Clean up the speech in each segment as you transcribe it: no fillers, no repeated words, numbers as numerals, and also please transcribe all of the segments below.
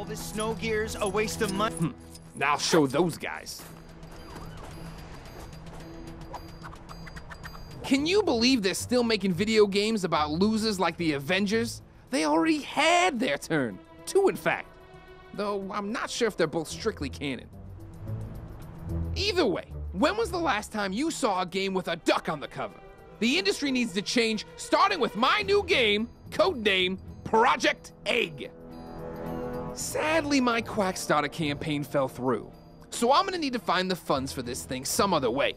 this snow gear's a waste of money. Now I'll show those guys. Can you believe they're still making video games about losers like the Avengers? They already had their turn. 2, in fact. Though I'm not sure if they're both strictly canon. Either way, when was the last time you saw a game with a duck on the cover? The industry needs to change, starting with my new game, codename Project Egg. Sadly, my Quackstarter campaign fell through, so I'm gonna need to find the funds for this thing some other way.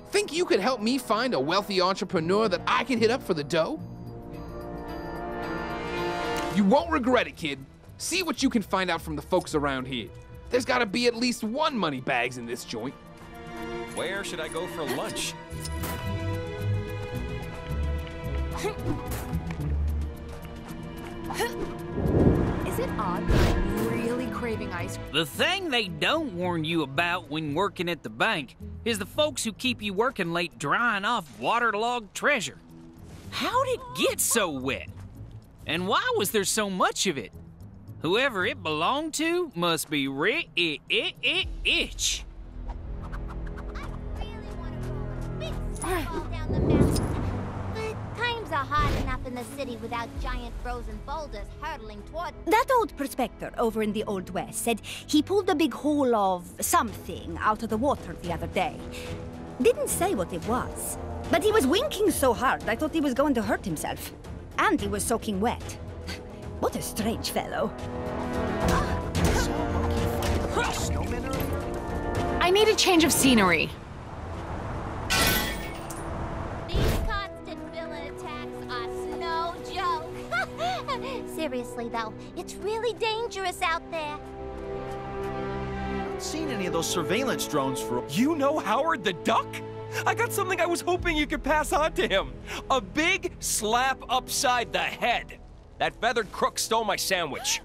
Think you could help me find a wealthy entrepreneur that I can hit up for the dough? You won't regret it, kid. See what you can find out from the folks around here. There's gotta be at least one money bags in this joint. Where should I go for lunch? Is it odd that I'm really craving ice cream? The thing they don't warn you about when working at the bank is the folks who keep you working late drying off waterlogged treasure. How'd it get so wet? And why was there so much of it? Whoever it belonged to must be rich. Times are hard enough in the city without giant frozen boulders hurtling toward... That old prospector over in the Old West said he pulled a big hole of something out of the water the other day. Didn't say what it was, but he was winking so hard I thought he was going to hurt himself. And he was soaking wet. What a strange fellow. I need a change of scenery. These constant villain attacks are no joke. Seriously, though, it's really dangerous out there. Haven't seen any of those surveillance drones for... You know Howard the Duck? I got something I was hoping you could pass on to him. A big slap upside the head. That feathered crook stole my sandwich.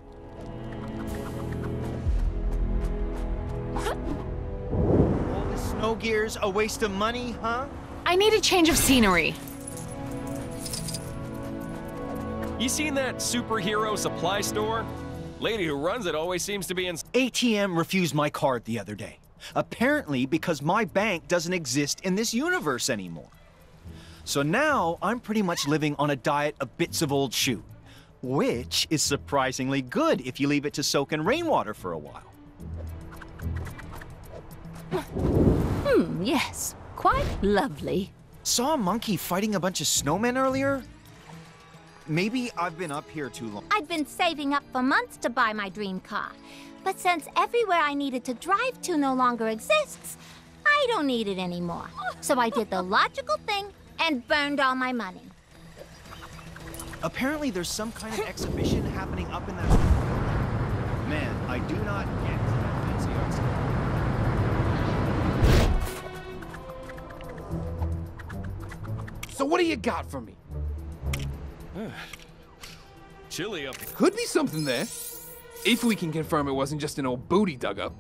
All this snow gear's a waste of money, huh? I need a change of scenery. You seen that superhero supply store? Lady who runs it always seems to be in... ATM refused my card the other day. Apparently because my bank doesn't exist in this universe anymore. So now I'm pretty much living on a diet of bits of old shoe, which is surprisingly good if you leave it to soak in rainwater for a while. Yes. Quite lovely. Saw a monkey fighting a bunch of snowmen earlier? Maybe I've been up here too long. I'd been saving up for months to buy my dream car. But since everywhere I needed to drive to no longer exists, I don't need it anymore. So I did the logical thing and burned all my money. Apparently there's some kind of exhibition happening up in that... Man, I do not get that fancy art stuff. So what do you got for me? Chilly up here. Could be something there. If we can confirm it wasn't just an old booty dug up.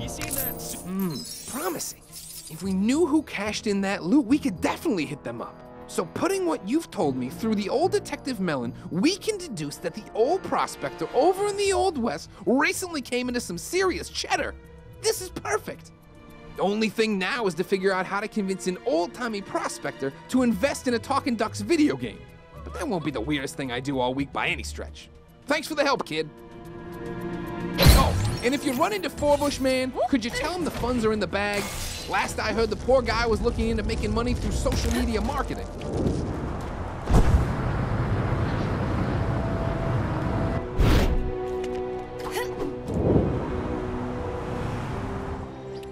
You seen that? Promising. If we knew who cashed in that loot, we could definitely hit them up. So putting what you've told me through the old Detective Melon, we can deduce that the old prospector over in the Old West recently came into some serious cheddar. This is perfect. The only thing now is to figure out how to convince an old-timey prospector to invest in a Talking Ducks video game. But that won't be the weirdest thing I do all week by any stretch. Thanks for the help, kid. Oh, and if you run into Forbush Man, could you tell him the funds are in the bag? Last I heard, the poor guy was looking into making money through social media marketing.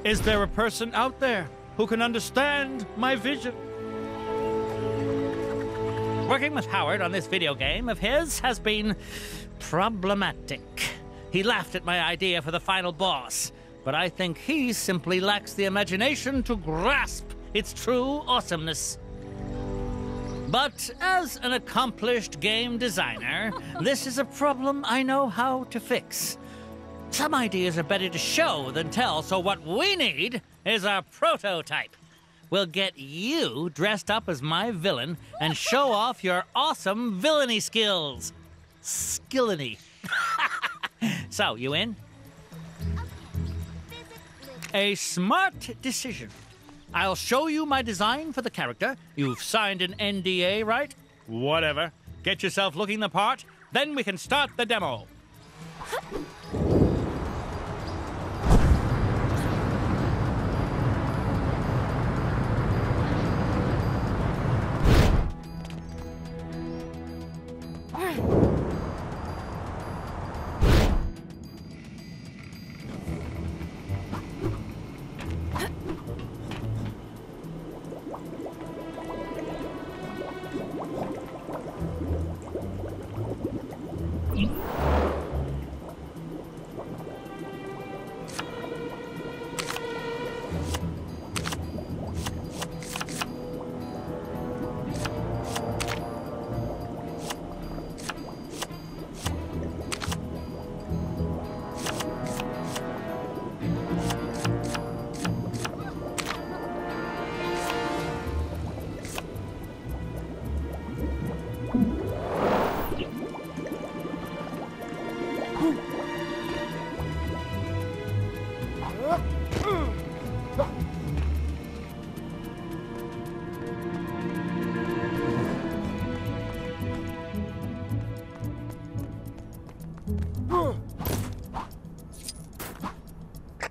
Is there a person out there who can understand my vision? Working with Howard on this video game of his has been problematic. He laughed at my idea for the final boss, but I think he simply lacks the imagination to grasp its true awesomeness. But as an accomplished game designer, this is a problem I know how to fix. Some ideas are better to show than tell, so what we need is a prototype. we'll get you dressed up as my villain and show off your awesome villainy skills. Skillany. So, you in? A smart decision. I'll show you my design for the character. You've signed an NDA, right? Whatever. Get yourself looking the part, then we can start the demo.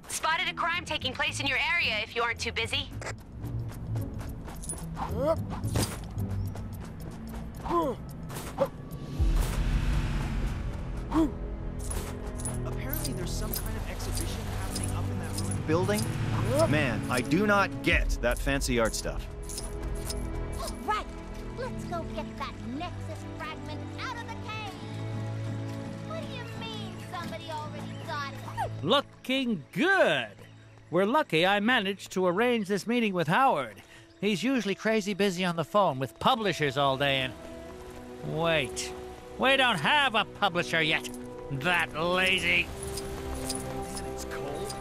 Spotted a crime taking place in your area if you aren't too busy. Apparently there's some kind of exhibition happening up in that ruined building. Man, I do not get that fancy art stuff. Right, let's go get that Nexus fragment out of the cave. What do you mean somebody already got it? Looking good. We're lucky I managed to arrange this meeting with Howard. He's usually crazy busy on the phone with publishers all day and... Wait. We don't have a publisher yet. That lazy. It's cold.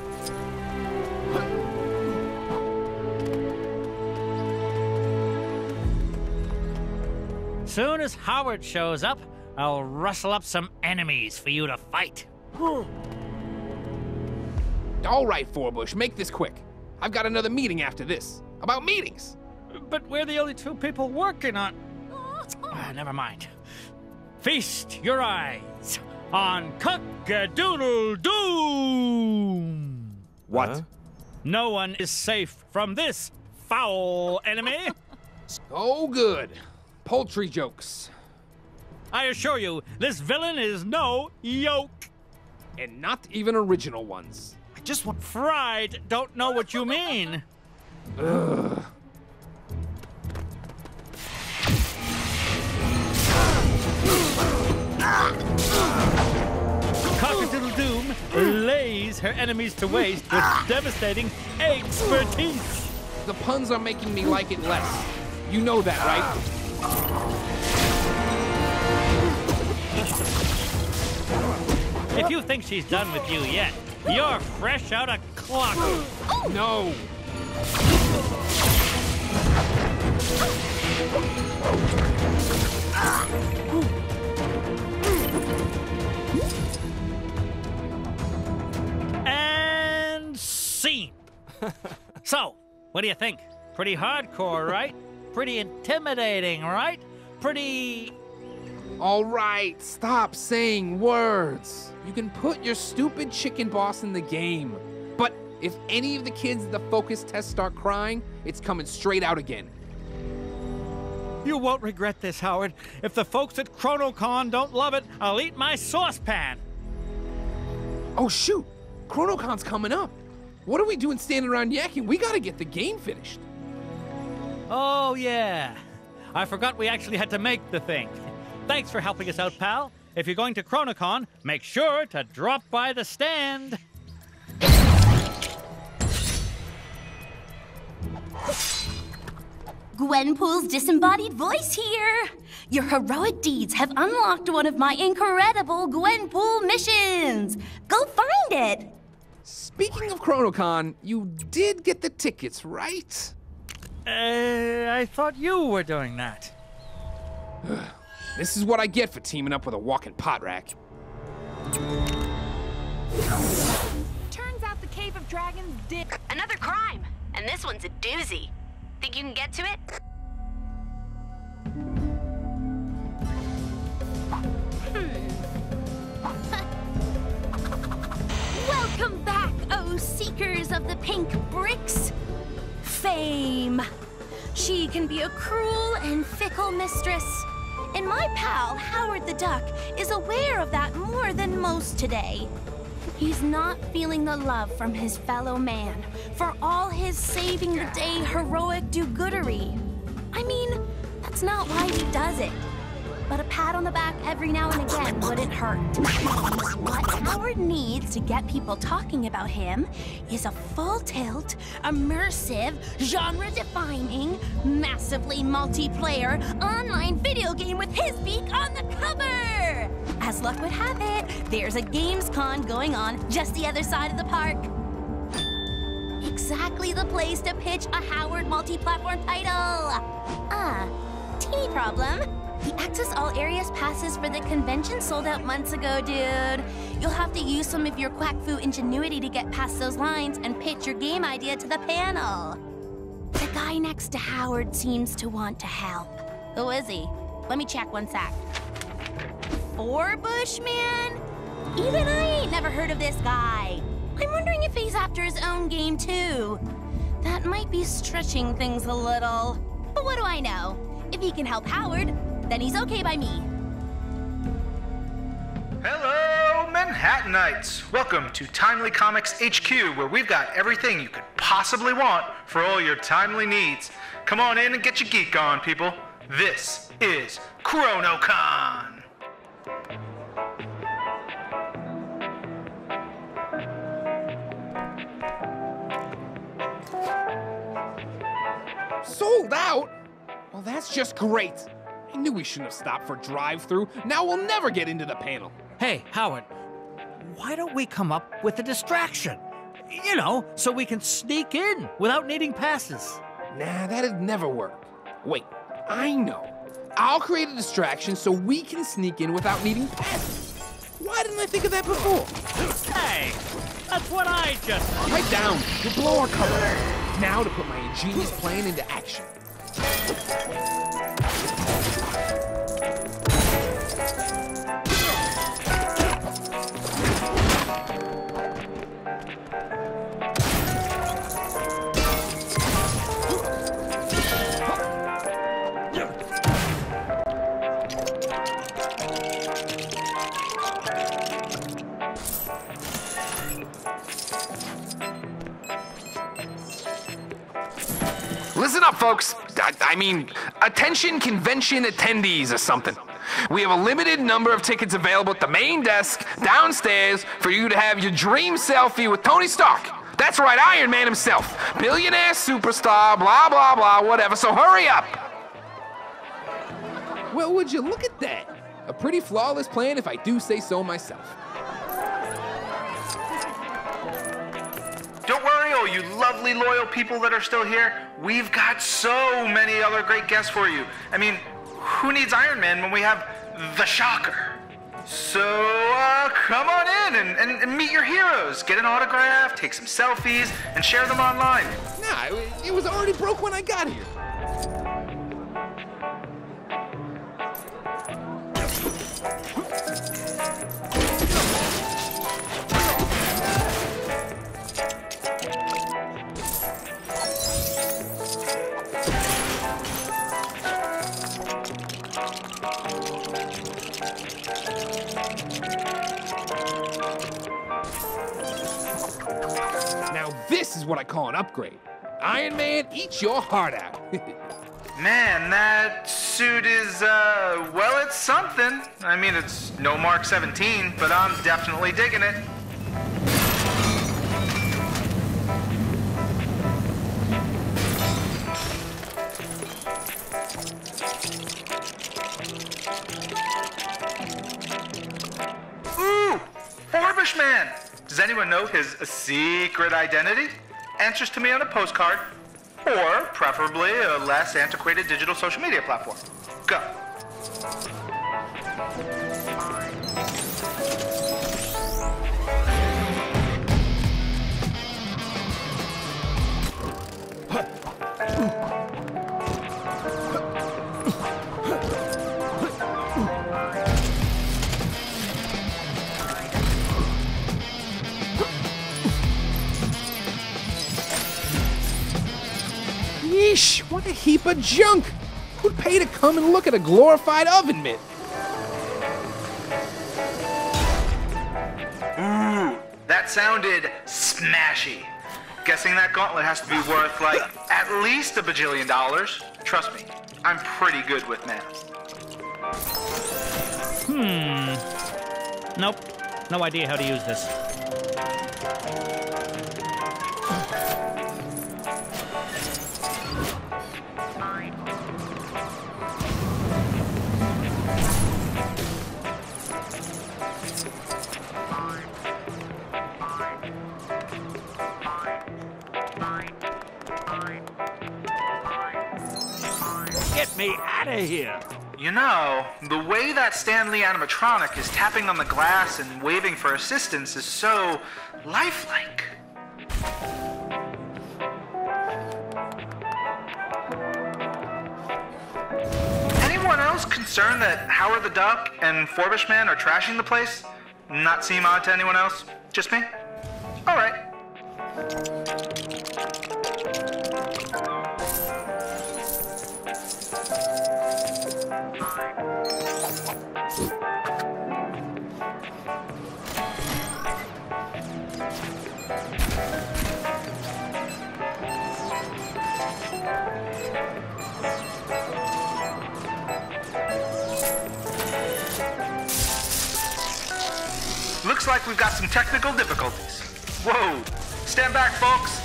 Soon as Howard shows up, I'll rustle up some enemies for you to fight. All right, Forbush, make this quick. I've got another meeting after this. About meetings. But we're the only two people working on... never mind. Feast your eyes on Cock-a-doodle-doom! What? Huh? No one is safe from this foul enemy. Oh, good. Poultry jokes. I assure you, this villain is no yoke. And not even original ones. I just want... Fried don't know what you mean. Ugh. Cock-a-doodle-doom lays her enemies to waste with devastating expertise. The puns are making me like it less. You know that, right? If you think she's done with you yet, you're fresh out of clock. No. And scene. So, what do you think? Pretty hardcore, right? Pretty intimidating, right? Pretty... All right, stop saying words. You can put your stupid chicken boss in the game. But if any of the kids at the focus test start crying, it's coming straight out again. You won't regret this, Howard. If the folks at Chrono-Con don't love it, I'll eat my saucepan. Oh, shoot. Chrono-Con's coming up. What are we doing standing around yakking? We gotta get the game finished. Oh, yeah. I forgot we actually had to make the thing. Thanks for helping us out, pal. If you're going to Chrono-Con, make sure to drop by the stand. Gwenpool's disembodied voice here. Your heroic deeds have unlocked one of my incredible Gwenpool missions. Go find it. Speaking of Chrono-Con, you did get the tickets, right? I thought you were doing that. This is what I get for teaming up with a walking pot rack. Turns out the Cave of Dragons did. Another crime, and this one's a doozy. Think you can get to it? Welcome back, oh seekers of the pink bricks. Fame. She can be a cruel and fickle mistress. And my pal, Howard the Duck, is aware of that more than most today. He's not feeling the love from his fellow man for all his saving the day heroic do-goodery. I mean, that's not why he does it. But a pat on the back every now and again wouldn't hurt. What Howard needs to get people talking about him is a full-tilt, immersive, genre-defining, massively multiplayer online video game with his beak on the cover! As luck would have it, there's a Gamescon going on just the other side of the park. Exactly the place to pitch a Howard multi-platform title. Teeny problem. The Access All Areas passes for the convention sold out months ago, dude. You'll have to use some of your quack fu ingenuity to get past those lines and pitch your game idea to the panel. The guy next to Howard seems to want to help. Who is he? Let me check one sec. Bushman? Even I ain't never heard of this guy. I'm wondering if he's after his own game, too. That might be stretching things a little. But what do I know? If he can help Howard, then he's okay by me. Hello, Manhattanites! Welcome to Timely Comics HQ, where we've got everything you could possibly want for all your timely needs. Come on in and get your geek on, people. This is Chrono-Con! Sold out? Well, that's just great. I knew we shouldn't have stopped for drive-thru. Now we'll never get into the panel. Hey, Howard, why don't we come up with a distraction? You know, so we can sneak in without needing passes. Nah, that'd never work. Wait, I know. I'll create a distraction so we can sneak in without needing passes. Why didn't I think of that before? Hey, that's what I just... Pipe down. You'll blow our cover. Now to put my ingenious plan into action. Listen up, folks. I mean, attention convention attendees or something. We have a limited number of tickets available at the main desk downstairs for you to have your dream selfie with Tony Stark. That's right, Iron Man himself. Billionaire superstar, blah, blah, blah, whatever. So hurry up. Well, would you look at that? A pretty flawless plan if I do say so myself. Don't worry, oh, you lovely, loyal people that are still here. We've got so many other great guests for you. I mean, who needs Iron Man when we have the Shocker? So, come on in and meet your heroes. Get an autograph, take some selfies, and share them online. Nah, it was already broke when I got here. Now this is what I call an upgrade. Iron Man, eat your heart out. Man, that suit is, well, it's something. I mean, it's no Mark 17, but I'm definitely digging it. Ooh, Bushman! Does anyone know his secret identity? Answers to me on a postcard. Or, preferably, a less antiquated digital social media platform. Go. Yeesh, what a heap of junk! Who'd pay to come and look at a glorified oven mitt? Ooh, that sounded smashy. Guessing that gauntlet has to be worth, like, at least $1 bajillion. Trust me, I'm pretty good with math. Nope. No idea how to use this. Get me out of here! You know, the way that Stanley animatronic is tapping on the glass and waving for assistance is so lifelike. Anyone else concerned that Howard the Duck and Forbishman are trashing the place? Not seem odd to anyone else? Just me? Alright. Looks like we've got some technical difficulties. Whoa, stand back, folks.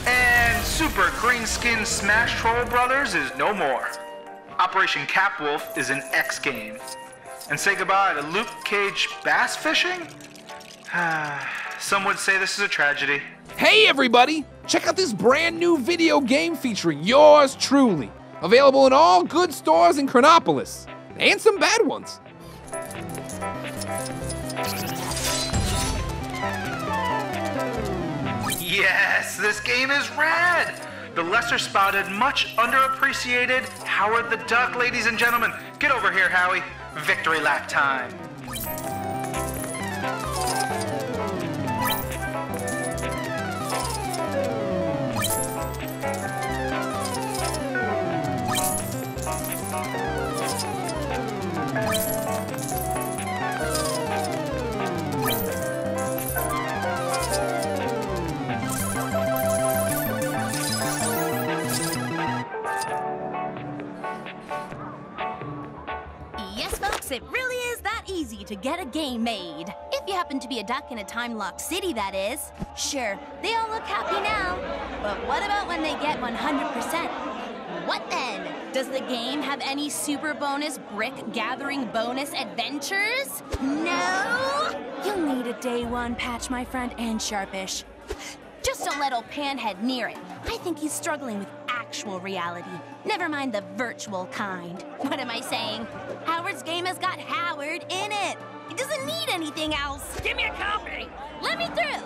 And Super Green Skin Smash Troll Brothers is no more. Operation Capwolf is an X game. And say goodbye to Luke Cage bass fishing? Some would say this is a tragedy. Hey everybody! Check out this brand new video game featuring yours truly. Available in all good stores in Chronopolis. And some bad ones. Yes, this game is rad! The lesser spotted, much underappreciated Howard the Duck, ladies and gentlemen. Get over here, Howie. Victory lap time. It really is that easy to get a game made. If you happen to be a duck in a time-locked city, that is. Sure, they all look happy now. But what about when they get 100%? What then? Does the game have any super bonus brick-gathering bonus adventures? No? You'll need a day one patch, my friend, and Sharpish. Just don't let old Panhead near it. I think he's struggling with actual reality. Never mind the virtual kind. What am I saying? Howard's game has got Howard in it. It doesn't need anything else. Give me a copy! Let me through.